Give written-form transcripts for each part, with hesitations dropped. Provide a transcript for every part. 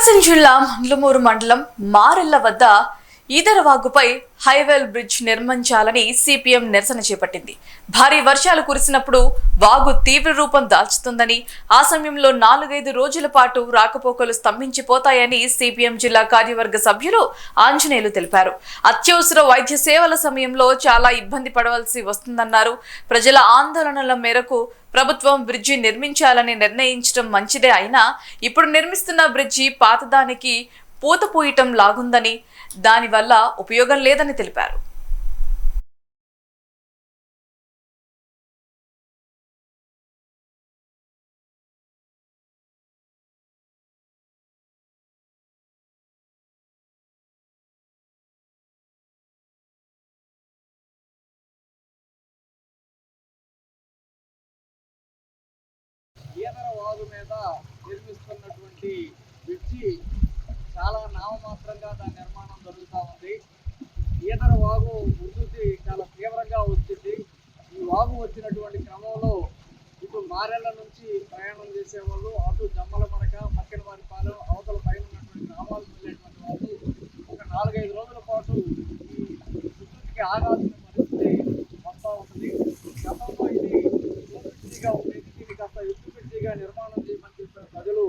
ప్రకాశం జిల్లా మండ్లమూరు మండలం మారెళ్ల వద్ద ఈదరవాగుపై హైవేల్ బ్రిడ్జ్ నిర్మించాలని సిపిఎం నిరసన చేపట్టింది. భారీ వర్షాలు కురిసినప్పుడు వాగు తీవ్ర రూపం దాల్చుతుందని, ఆ సమయంలో 4-5 రోజుల పాటు రాకపోకలు స్తంభించిపోతాయని సిపిఎం జిల్లా కార్యవర్గ సభ్యులు ఆంజనేయులు తెలిపారు. అత్యవసర వైద్య సేవల సమయంలో చాలా ఇబ్బంది పడవలసి వస్తుందన్నారు. ప్రజల ఆందోళనల మేరకు ప్రభుత్వం బ్రిడ్జి నిర్మించాలని నిర్ణయించడం మంచిదే అయినా ఇప్పుడు నిర్మిస్తున్న బ్రిడ్జి పాతదానికి పూత పూయటం లాగుందని, దానివల్ల ఉపయోగం లేదని తెలిపారు. ఈదరవాగు మీద నిర్మిస్తున్నటువంటి బ్రిడ్జి చాలా నామమాత్రంగా దాని నిర్మాణం జరుగుతూ ఉంది. ఈదరవాగు ఉధృతి చాలా తీవ్రంగా వచ్చింది. ఈ వాగు వచ్చినటువంటి క్రమంలో ఇటు మారెళ్ల నుంచి ప్రయాణం చేసేవాళ్ళు, అటు జమ్మలమనక, మక్కినవారిపాలెం, అవతల పైన ఉన్నటువంటి గ్రామాలకు వెళ్ళేటువంటి వాళ్ళు ఒక 4-5 రోజుల పాటు ఈ ఉధృతికి ఆగాల్సిన పరిస్థితి వస్తూ ఉంటుంది. గతంలో ఇది బ్రిడ్జిగా ఉండేది, దీన్ని కాస్త ఎత్తు బ్రిడ్జిగా నిర్మాణం చేయమని చెప్పిన ప్రజలు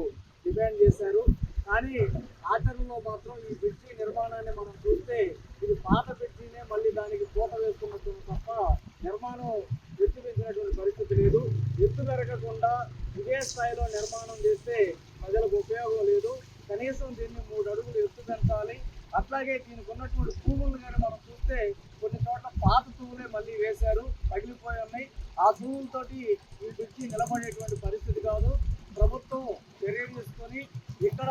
డిమాండ్ చేశారు. కానీ ఆచరణలో మాత్రం ఈ బ్రిడ్జి నిర్మాణాన్ని మనం చూస్తే ఇది పాత బ్రిడ్జినే మళ్ళీ దానికి పూత వేసుకున్నట్టు తప్ప నిర్మాణం ఎత్తు పెంచినటువంటి పరిస్థితి లేదు. ఎత్తు పెరగకుండా ఇదే స్థాయిలో నిర్మాణం చేస్తే ప్రజలకు ఉపయోగం లేదు. కనీసం దీన్ని 3 అడుగులు ఎత్తు పెంచాలి. అట్లాగే దీనికి ఉన్నటువంటి తూములు కానీ మనం చూస్తే కొన్ని చోట్ల పాత తూములే మళ్ళీ వేశారు, పగిలిపోయి ఉన్నాయి. ఆ తూములతోటి ఈ బ్రిడ్జి నిలబడేటువంటి పరిస్థితి కాదు. ప్రభుత్వం చర్య తీసుకొని ఇక్కడ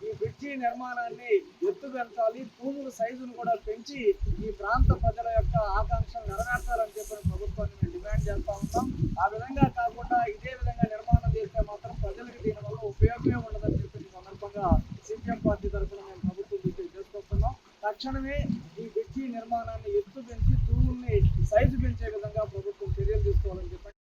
ఈ బ్రిడ్జి నిర్మాణాన్ని ఎత్తు పెంచాలి, తూముల సైజును కూడా పెంచి ఈ ప్రాంత ప్రజల యొక్క ఆకాంక్షలు నెరవేర్చాలని చెప్పిన ప్రభుత్వాన్ని మేము డిమాండ్ చేస్తూ ఉంటాం. ఆ విధంగా కాకుండా ఇదే విధంగా నిర్మాణం చేస్తే మాత్రం ప్రజలకు దీనివల్ల ఉపయోగమే ఉండదని చెప్పి ఈ సందర్భంగా సిపిఎం పార్టీ తరఫున మేము ప్రభుత్వం దృష్టికి చేసుకొస్తున్నాం. తక్షణమే ఈ బ్రిడ్జి నిర్మాణాన్ని ఎత్తు పెంచి తూముల్ని సైజు పెంచే విధంగా ప్రభుత్వం చర్యలు తీసుకోవాలని చెప్పి